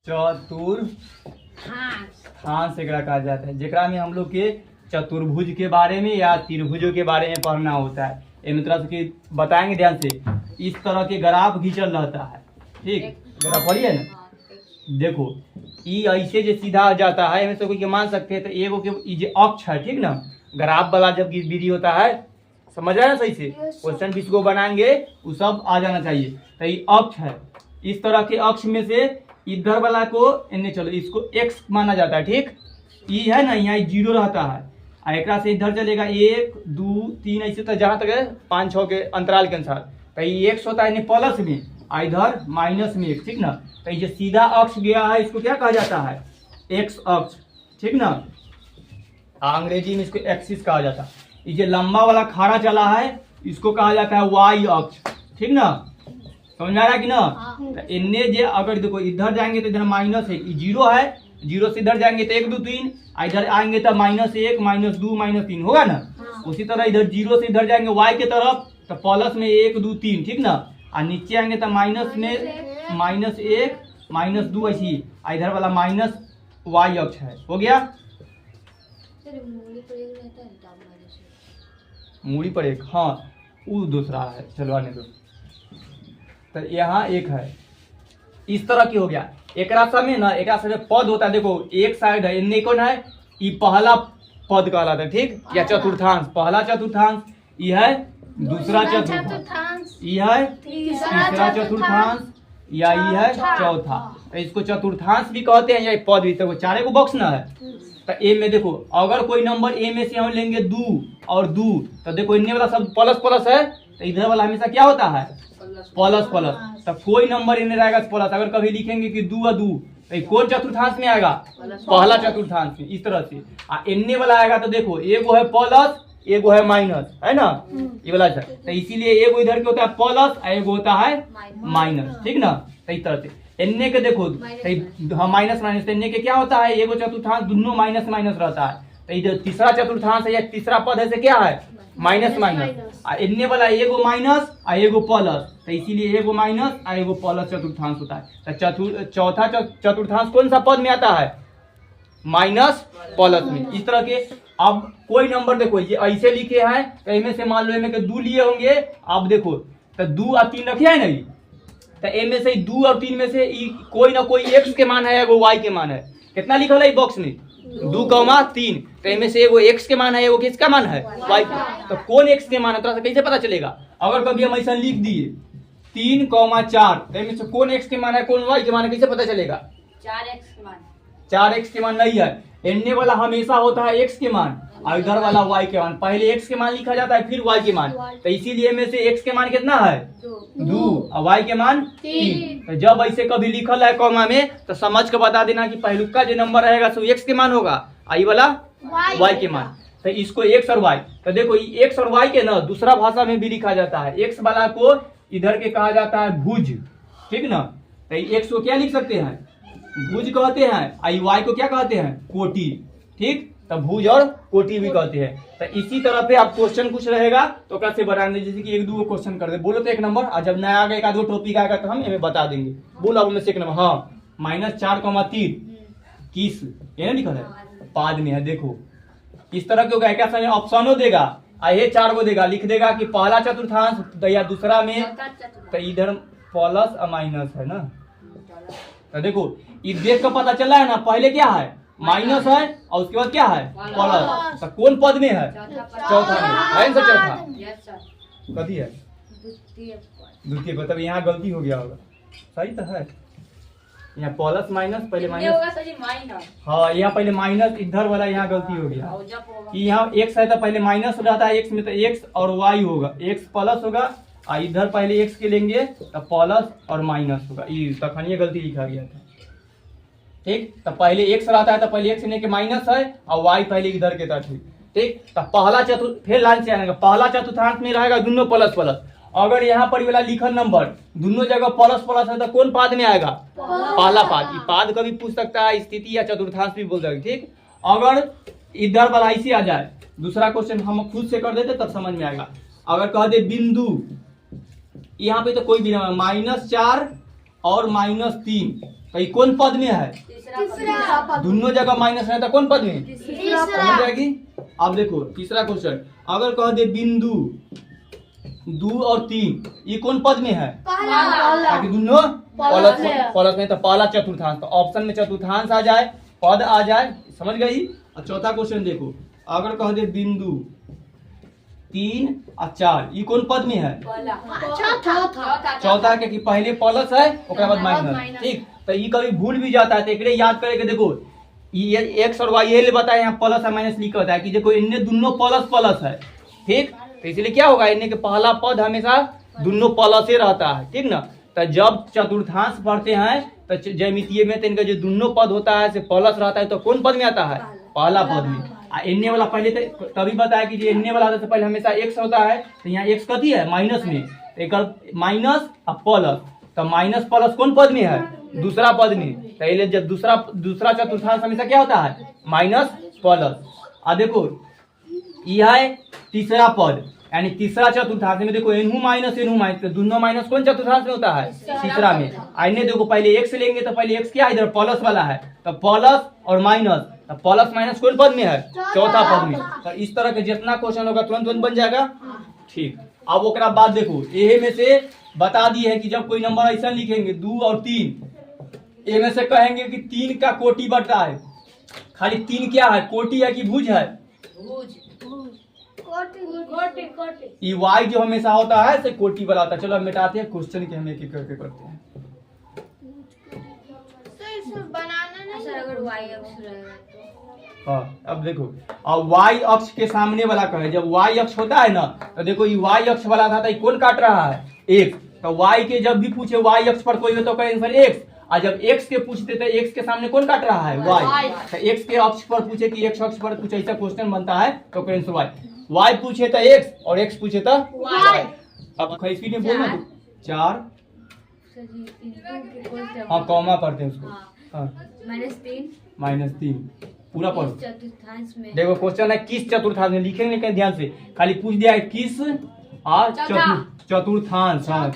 चतुर्थांश एकरा कहा जाता है, जेकरा में हम लोग के चतुर्भुज के बारे में या त्रिभुजों के बारे में पढ़ना होता है। एक तरह से बताएंगे ध्यान से। इस तरह के ग्राफ खींचल रहता है, ठीक, ग्राफ पढ़िए ना। देखो ई ऐसे जो सीधा आ जाता है, हमें कोई के मान सकते हैं तो एगो के ई जो अक्ष है, ठीक ना, ग्राफ वाला जब विधि होता है, समझ रहे हैं सही से। क्वेश्चन किसको बनाएंगे वो सब आ जाना चाहिए। तो ये अक्ष है, इस तरह के अक्ष में से इधर वाला को इन्हें चलो इसको एक्स माना जाता है, ठीक। ई है ना, यहाँ जीरो रहता है, एकरा से इधर चलेगा 1 2 3 ऐसे तो जहाँ तक है 5 6 के अंतराल के अनुसार। तो ये एक्स होता है प्लस में, इधर माइनस में एक, ठीक ना। तो ये सीधा अक्ष गया है, इसको क्या कहा जाता है? एक्स अक्ष, ठीक ना। अंग्रेजी में इसको एक्सिस कहा जाता है। ये जो लंबा वाला खाड़ा चला है इसको कहा जाता है वाई अक्ष, ठीक ना। समझ में आ रहा है कि ना। तो इन्हें जो अगर देखो इधर जाएंगे तो इधर माइनस है, जीरो है, जीरो से इधर जाएंगे तो 1 2 3, इधर आएंगे तो -1 -2 -3 होगा ना। उसी तरह इधर जीरो से इधर जाएंगे वाई के तरफ तो प्लस में 1 2 3, ठीक ना। और नीचे आएंगे तो माइनस में -1 -2 ऐसी, इधर वाला माइनस वाई अक्ष है, हो गया। मूड़ी पर एक, हाँ वो दूसरा है, चलो आने दो। तो यहाँ एक है, इस तरह की हो गया। एक समय ना, एक समय पद होता है, देखो एक साइड है, इनमें कौन है, ये पहला पद कहलाता है, ठीक, या चतुर्थांश, पहला चतुर्थांश, यह है दूसरा चतुर्थांश, यह है तीसरा चतुर्थांश, या यह है चौथा। तो इसको चतुर्थांश भी कहते हैं या पद भी। तो चारे को बॉक्स ना है। तो ए में देखो अगर कोई नंबर ए में से हम लेंगे 2 और 2, तो देखो इनने वाला सब प्लस प्लस है, तो इधर वाला हमेशा क्या होता है? Plus plus. तो कोई नंबर इन्हें रहेगा प्लस। अगर कभी लिखेंगे कि 2 और 2, तो कौन चतुर्थांश में आएगा? पहला चतुर्थांश में, इस तरह से। इनने वाला आएगा तो देखो एगो है प्लस, एगो है माइनस, है ना, ये वाला है। तो इसीलिए एगो इधर के होता है प्लस और एगो होता है माइनस, ठीक ना। तो इस तरह से इनने के देखो माइनस माइनस, इनने के क्या होता है? एगो चतुर्थांश दोनों माइनस माइनस रहता है। तो इधर तीसरा चतुर्थांश है या तीसरा पद है से क्या है? Minus minus. इनने वाला एगो माइनस और एगो प्लस, तो इसीलिए एगो माइनस और एगो प्लस चतुर्थांश होता है। तो चौथा चतुर्थांश कौन सा पद में आता है? माइनस प्लस में, इस तरह के। अब कोई नंबर देखो ये ऐसे लिखे हैं, तो इनमें से मान लो इनमें के 2 लिए होंगे। अब देखो तो 2 और 3 रखे है नहीं, तो इनमें से 2 और 3 में से कोई ना कोई एक्स के मान है या वाई के मान है। कितना लिखा है बॉक्स में? 2, 3। तो इनमें से एगो एक्स के मान है, एगो किसका मान है? वाई का। तो कौन एक्स के मान है तो कैसे पता चलेगा? अगर कभी हम ऐसा लिख दिए 3, 4, तो इनमें से कौन एक्स के मान है कौन वाई के मान है, कैसे पता चलेगा? 4 एक्स के मान नहीं है। इनने वाला हमेशा होता है एक्स के मान और इधर वाला वाई के मान। पहले एक्स के मान लिखा जाता है फिर वाई के मान। तो इसीलिए में से एक्स के मान कितना है? 2 और वाई के मान 3। तो जब ऐसे कभी लिखल है कॉमा में तो समझ के बता देना कि पहलुका जो नंबर रहेगा सो एक्स के मान होगा, आई वाला वाई के मान। तो इसको एक्स और वाई, तो देखो एक्स और वाई के ना दूसरा भाषा में भी लिखा जाता है। एक्स वाला को इधर के कहा जाता है भुज, ठीक ना। तो एक्स को क्या लिख सकते हैं? भुज कहते हैं। आई वाई को क्या कहते हैं? कोटि, ठीक। तो भुज और कोटि भी कहते हैं। तो इसी तरह पे आप क्वेश्चन कुछ रहेगा तो कैसे बनाएंगे, जैसे कि 1 2 क्वेश्चन कर दे, बोलो तो 1 नंबर, और जब नया आएगा 1 2 टॉपिक आएगा तो हम इन्हें बता देंगे। बोलो अब में से 1 नंबर, हाँ -4, 3 ये ना लिखा है पाद में है। देखो इस तरह के होगा, क्या समय ऑप्शनों देगा, ये 4 को देगा, लिख देगा कि पहला चतुर्थांश या दूसरा में, तो इधर प्लस और माइनस है ना। तो देखो ये देख कर पता चला है ना, पहले क्या है? माइनस है और उसके बाद क्या है? प्लस। तो कौन पद में है? चौथा में है। चौथा कथी है? द्वितीय पद। तब यहाँ गलती हो गया होगा, सही तो है। यहाँ प्लस माइनस, पहले माइनस, हाँ यहाँ पहले माइनस, इधर वाला यहाँ गलती हो गया कि यहाँ एक्स है तो पहले माइनस रहता है एक्स में, तो एक्स और वाई होगा, एक्स प्लस होगा और इधर पहले एक्स के लेंगे तो प्लस और माइनस होगा। तखनिए गलती लिखा गया था, ठीक। तो पहले एक्स रहता है तो पहले एक्स लेके माइनस है और वाई पहले इधर के था, ठीक। तो पहला फिर लाइन से आएगा, पहला चतुर्थांश में रहेगा दोनों प्लस प्लस। अगर यहाँ पर वाला लिखल नंबर दोनों जगह प्लस प्लस है तो कौन पाद में आएगा? पहला पाद। ये पाद कभी पूछ सकता है, स्थिति या चतुर्थांश भी बोल सकते, ठीक। अगर इधर वाला ऐसे आ जाए, दूसरा क्वेश्चन हम खुद से कर देते तब समझ में आएगा। अगर कह दे बिंदु, यहाँ पे तो कोई भी नंबर -4 और -3, तो ये कौन पद में है? तीसरा दोनों जगह माइनस है तो कौन पद में? तीसरा समझ जाएगी। अब देखो तीसरा क्वेश्चन, अगर कह दे बिंदु 2 और 3, ये कौन पद में है? पहला ताकि दोनों प्लस में। प्लस में, तो पहला चतुर्थांश, तो ऑप्शन में चतुर्थांश आ जाए, पद आ जाए, समझ गई। और चौथा क्वेश्चन देखो, अगर कह दे बिंदु 3 और 4, ये कौन पद में है? चौथा के कि पहले प्लस है ओकरा बाद माइनस, ठीक। तो ये कभी भूल भी जाता है, तो एकरे याद करे के देखो, ये एक्स और वाई ये बताया, यहाँ प्लस और माइनस लिखा होता है कि देखो इनने दोनों प्लस प्लस है, ठीक। तो इसलिए क्या होगा, इनने के पहला पद हमेशा दोनों प्लस ही रहता है, ठीक ना। तो जब चतुर्थांश पढ़ते हैं तो ज्यामितीय में तो इनका जो दोनों पद होता है से प्लस रहता है, तो कौन पद में आता है? पहला पद में। एन्ने वाला पहले तभी बताया कि एन्ने वाला से पहले हमेशा एक्स होता है, तो यहाँ एक्स कथी है? माइनस में, एक माइनस और प्लस, तो माइनस प्लस कौन पद में है? दूसरा पद में। पहले जब दूसरा चतुर्थांश हमेशा क्या होता है? Minus plus. अब देखो यह है तीसरा पद, यानी तीसरा चतुर्थांश में देखो एनहू माइनस, तो दोनों माइनस कौन चतुर्थांश में होता है? तीसरा में। आइने देखो पहले एक्स लेंगे तो पहले एक्स क्या है? इधर प्लस वाला है, तो प्लस और माइनस, तो प्लस माइनस कौन पद में है? चौथा पद में। तो इस तरह के जितना क्वेश्चन होगा तुरंत बन जाएगा, ठीक। अब ओकरा बाद देखो एहे में से बता दिए है कि जब कोई नंबर ऐसा लिखेंगे 2 और 3, ए में से कहेंगे कि 3 का कोटि बढ़ता है, खाली 3 क्या है? कोटि है कि भुज है? ये वाई जो हमेशा होता है से कोटि वाला होता है। चलो अब मिटाते हैं क्वेश्चन के, हम एक एक करके करते हैं। अगर y अक्ष रहेगा तो हाँ अब देखो, अब y अक्ष के सामने वाला कहे, जब y अक्ष होता है ना, तो देखो ये y अक्ष वाला था, तो ये कौन काट रहा है? x। तो y के जब भी पूछे y अक्ष पर कोई हो तो कहे आंसर x, और जब x के पूछते तो x के सामने कौन काट रहा है? y। तो x के अक्ष पर पूछे कि x अक्ष पर कुछ ऐसा क्वेश्चन बनता है तो कहे आंसर y पूछे तो x और x पूछे तो y। अब स्पीड में बोलना तू 4, हाँ कॉमा पढ़ते हैं उसको, हाँ -3 पूरा पढ़ो। चतुर्थांश में देखो क्वेश्चन है किस चतुर्थांश में, लिखेंगे नहीं ध्यान से, खाली पूछ दिया है किस और चतुर्थांश, हाँ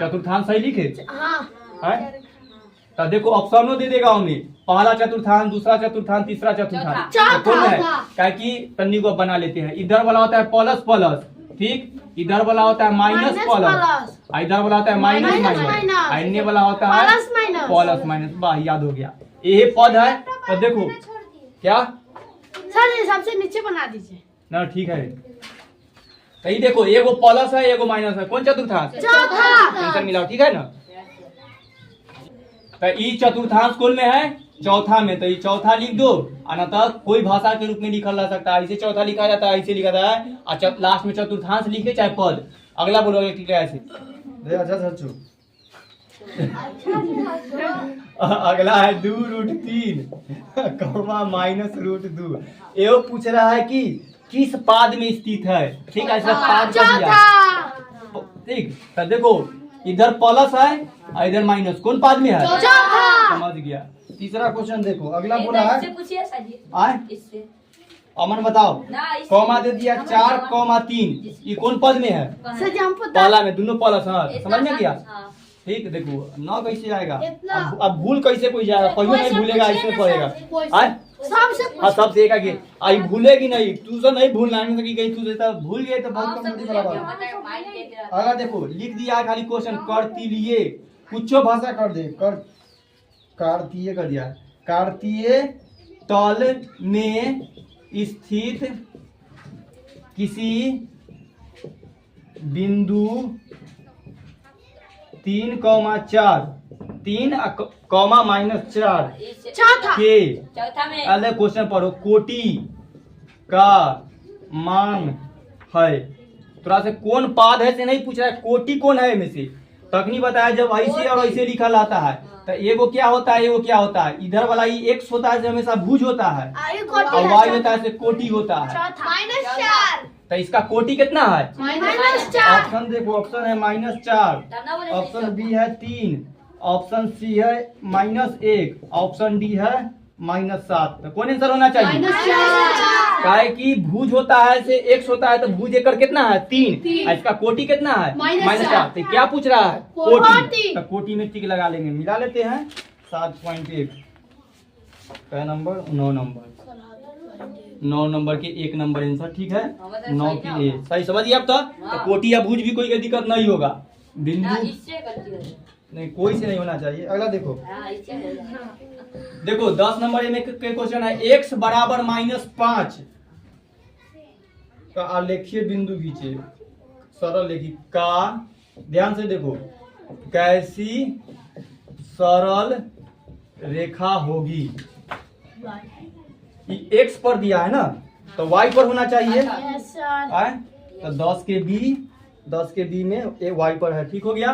चतुर्थांश सही लिखे है। तो देखो ऑप्शनों दे देगा उन्हें, पहला चतुर्थांश, दूसरा चतुर्थांश, तीसरा चतुर्थांश, तो कौन है? क्या कि तन्नी को बना लेते हैं। इधर वाला होता है प्लस प्लस, ठीक, इधर वाला होता है माइनस प्लस, इधर वाला होता है माइनस माइनस, अन्य वाला होता है प्लस माइनस। वाह याद हो गया, ये पद है। तो देखो क्या सर सबसे नीचे बना दीजिए ना, ठीक है। तो ये देखो एगो प्लस है एगो माइनस है, कौन चतुर्थांश? चौथा। आंसर मिलाओ, ठीक है ना। तो ये चतुर्थांश कौन में है? चौथा में। तो ये चौथा लिख दो, अनतः कोई भाषा के रूप में लिखा जा सकता है, ऐसे चौथा लिखा जाता है, ऐसे लिखा जाता है, और लास्ट में चतुर्थांश लिखे चाहे पद। अगला बोलोगे ठीक है ऐसे। अगला है 2√3 कॉमा -√2। एगो पूछ रहा है कि किस पाद में स्थित है, ठीक है, ऐसा पाद का दिया, ठीक। तो देखो इधर प्लस है और इधर माइनस, कौन पाद में है? समझ गया। तीसरा क्वेश्चन देखो, अगला बोला है अमन बताओ, कॉमा दे दिया 4,3, ये कौन पद में है? पहला में, दोनों प्लस, हाँ समझ में गया, ठीक। देखो ना कैसे आएगा, अब भूल कैसे कोई जाएगा, कोई नहीं भूलेगा, इसमें पड़ेगा हाँ सबसे एक आगे आई भूलेगी नहीं, तू तो नहीं भूलना नहीं गई, तू तो भूल गए तो बहुत कम बात। अगर देखो लिख दिया है खाली क्वेश्चन, कार्तीय, कुछ भाषा कर दे, कार्तीय कर दिया, कार्तीय तल में स्थित किसी बिंदु 3,4 -4 के अलग क्वेश्चन पढ़ो, कोटि का मान है। थोड़ा से कौन पाद है से नहीं पूछ रहा है, कोटि कौन है में से तकनी बताया। जब ऐसे और ऐसे लिखा लाता है तो एगो क्या होता है, एगो क्या होता है, इधर वाला ये एक्स होता है हमेशा भुज होता है, और वाई होता है कोटि होता है। -4 तो इसका कोटि कितना है? -4। ऑप्शन देखो, ऑप्शन है -4, ऑप्शन बी है 3, ऑप्शन सी है -1, ऑप्शन डी है -7। तो कौन आंसर होना चाहिए? काहे कि भुज होता है से x होता है तो भुज एकड़ कितना है 3, इसका कोटि कितना है -4। तो क्या पूछ रहा है कोटि, तो कोटि में टिक लगा लेंगे, मिला लेते हैं 7.1। क्या नंबर 9 नंबर 9 नंबर के 1 नंबर आंसर ठीक है 9 की ए। सही समझिए आप। तो कोटि या भुज भी कोई दिक्कत नहीं होगा, बिंदु नहीं कोई से नहीं होना चाहिए। अगला देखो, देखो 10 नंबर में क्वेश्चन है x बराबर -5 का आलेखीय बिंदु खींचे। सरल लेखी का, ध्यान से देखो, कैसी सरल रेखा होगी। ये x पर दिया है ना, तो y पर होना चाहिए। Yes sir. आए तो 10 के बी में ए y पर है, ठीक हो गया।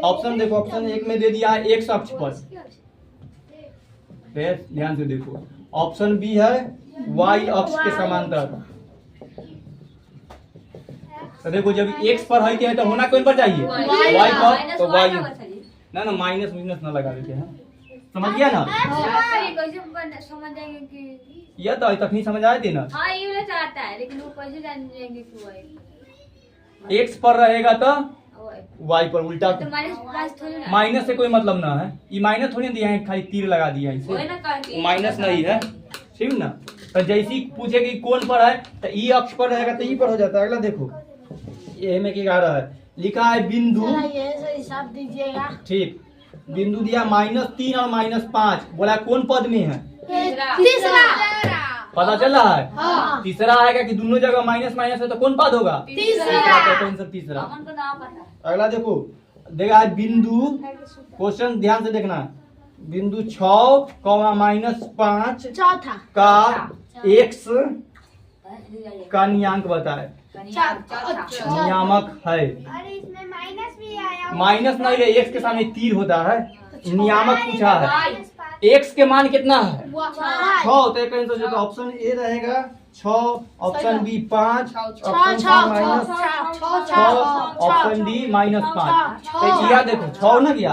ऑप्शन देखो, ऑप्शन 1 में दे दिया है x अक्ष पर, ध्यान से देखो। ऑप्शन बी है y अक्ष के समांतर। तो देखो जब x पर है तो होना कौन पर चाहिए y पर, तो y ना माइनस माइनस ना लगा देते हैं, समझ गया ना। समझ जाएंगे कि यह तो तक नहीं समझ आए थे ना। हाँ ये वाला चाहता है, लेकिन वो कैसे जान जाएंगे कि वो है x पर रहेगा तो y पर उल्टा, तो माइनस थोड़ी ना, माइनस से कोई मतलब ना है, ये माइनस थोड़ी दिया है, खाली तीर लगा दिया है वही ना इसे, करके माइनस नहीं है, ठीक ना। तो जैसी पूछेगी कौन पर है तो ई अक्ष पर रहेगा तो ई पर हो जाता है। अगला देखो, ये में 11 है, लिखा है बिंदु, ये सही हिसाब दीजिएगा। ठीक, बिंदु दिया -3 और -5, बोला कौन पद में है, तीसरा। पता चल रहा है। हाँ। तीसरा आएगा कि दोनों जगह माइनस माइनस है तो कौन पद होगा तीसरा। कौन सा तीसरा। हमको नाम पता है। अगला देखो, देखा है बिंदु, क्वेश्चन ध्यान से देखना, बिंदु 6, -5 चौथा। का x का नियांक बताए, नियामक है। अरे इसमें माइनस भी आया, माइनस नहीं है, x के सामने तीर होता है, नियामक पूछा है। x के मान कितना है 6, तो एक आंसर जो तो ऑप्शन ए रहेगा 6, option B 5, option C -6, option D -5। तो यह देखो 6 ना गया।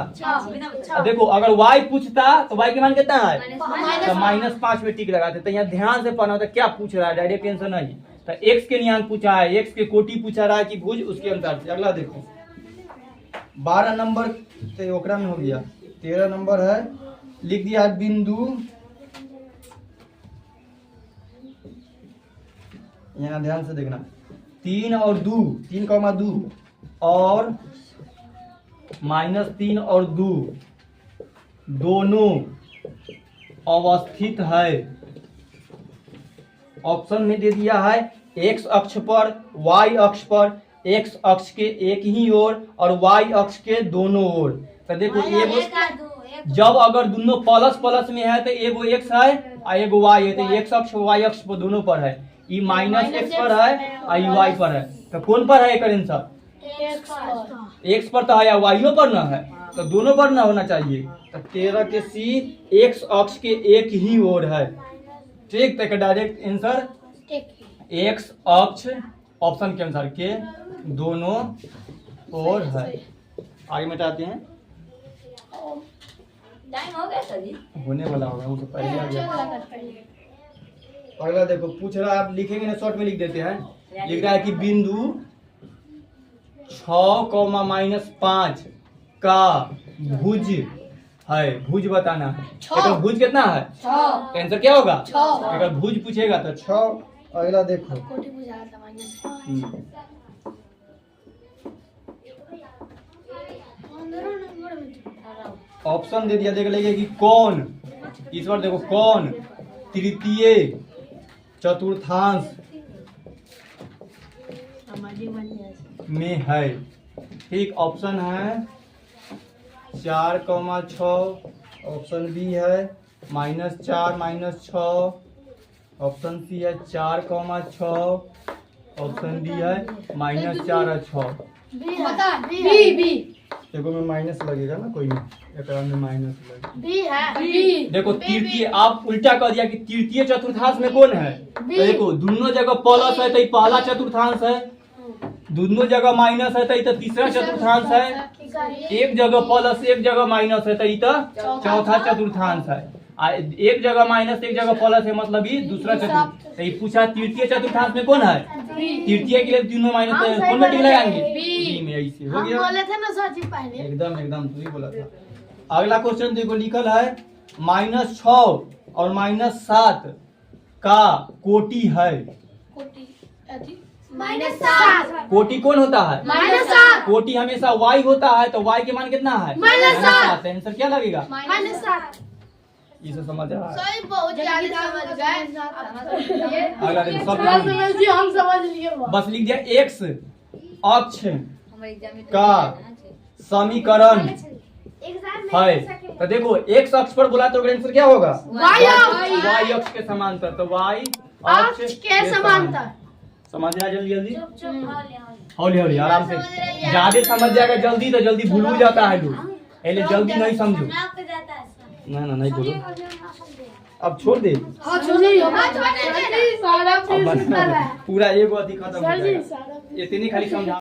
अब देखो अगर y पूछता तो y के मान कितना है, तो -5 में टिक लगाते। तो यहाँ ध्यान से पढ़ना होता है क्या पूछ रहा है, डायरेक्ट आंसर नहीं। तो x के नियांक पूछा है, x के कोटि पूछा रहा है कि भुज, उसके अनुसार से। अगला देखो 12 नंबर तो ओकरा में हो गया। 13 नंबर है, लिख दिया है बिंदु, यहाँ ध्यान से देखना, 3 और 2 और -3 और 2 दोनों अवस्थित है। ऑप्शन में दे दिया है x अक्ष पर, y अक्ष पर, x अक्ष के एक ही ओर और y अक्ष के दोनों ओर। तो देखो एगो जब अगर दोनों प्लस प्लस में है तो एगो x है और एगो y है, तो x अक्ष y अक्ष पर दोनों पर है, ये -x पर है और ये y पर है। तो कौन पर है एक आंसर, x पर तो है या y पर ना है, तो दोनों पर ना होना चाहिए। तो 13 के सी x अक्ष के एक ही ओर है, ठीक। तो डायरेक्ट आंसर x अक्ष ऑप्शन के अनुसार के दोनों ओर है। आगे मिटाते हैं, टाइम हो गया सर जी, होने वाला होगा, वो तो पहले आ गया। अगला देखो पूछ रहा है, आप लिखेंगे ना, शॉर्ट में लिख देते हैं। लिख रहा है कि बिंदु 6, -5 का भुज है, भुज बताना है। तो भुज कितना है, आंसर क्या होगा, अगर भुज पूछेगा तो 6। अगला देखो, ऑप्शन दे दिया, देख लेंगे कि कौन, इस बार देखो कौन तृतीय चतुर्थांश में है, ठीक। ऑप्शन है 4, 6, ऑप्शन बी है -4, -6, ऑप्शन सी है 4, 6, ऑप्शन डी है -4 और 6। देखो में माइनस लगेगा ना, कोई नहीं, एक में माइनस लगेगा। देखो तृतीय, आप उल्टा कर दिया कि तृतीय चतुर्थांश में कौन है, तो देखो दोनों जगह प्लस है तो ये पहला चतुर्थांश है, दोनों जगह माइनस है तो ये तीसरा चतुर्थांश है, एक जगह प्लस एक जगह माइनस है तो ये चौथा चतुर्थांश है। एक जगह माइनस एक जगह प्लस है, मतलब ये दूसरा चतुर्थ। तो ये पूछा तृतीय चतुर्थांश में कौन है? तृतीय के लिए तीनों माइनस कौन में टिक लगाएंगे? बी में। ऐसे हो हम गया। बोले थे ना सर जी पहले। एकदम एकदम सही बोला था। अगला क्वेश्चन देखो लिखल है -6 और -7 का कोटि है। -7 कोटि कौन होता है? -7 कोटि हमेशा y होता है, तो y के मान कितना है? -7। आंसर क्या लगेगा? -7 इसे समझ रहा है। सही बहुत ज्यादा समझ गए। अगला देखो सब सर समझ जी हम समझ लिए वो। बस लिख दिया x अक्ष हमारे एग्जाम में तो का समीकरण है। तो देखो x अक्ष पर बोला तो आंसर क्या होगा? Y अक्ष। y अक्ष के समांतर, तो y अक्ष के समांतर। समझ आया जल्दी जल्दी, हौली हौली आराम से। ज्यादा समझ जाएगा जल्दी तो जल्दी भूल भी जाता है लोग, पहले जल्दी नहीं समझो। ना नहीं बोलो, अब छोड़ दे। हाँ छोड़िए सारा अब फिर पूरा एक अथी खत्म हो सर जी जाएगा। सारा इतनी खाली समझा।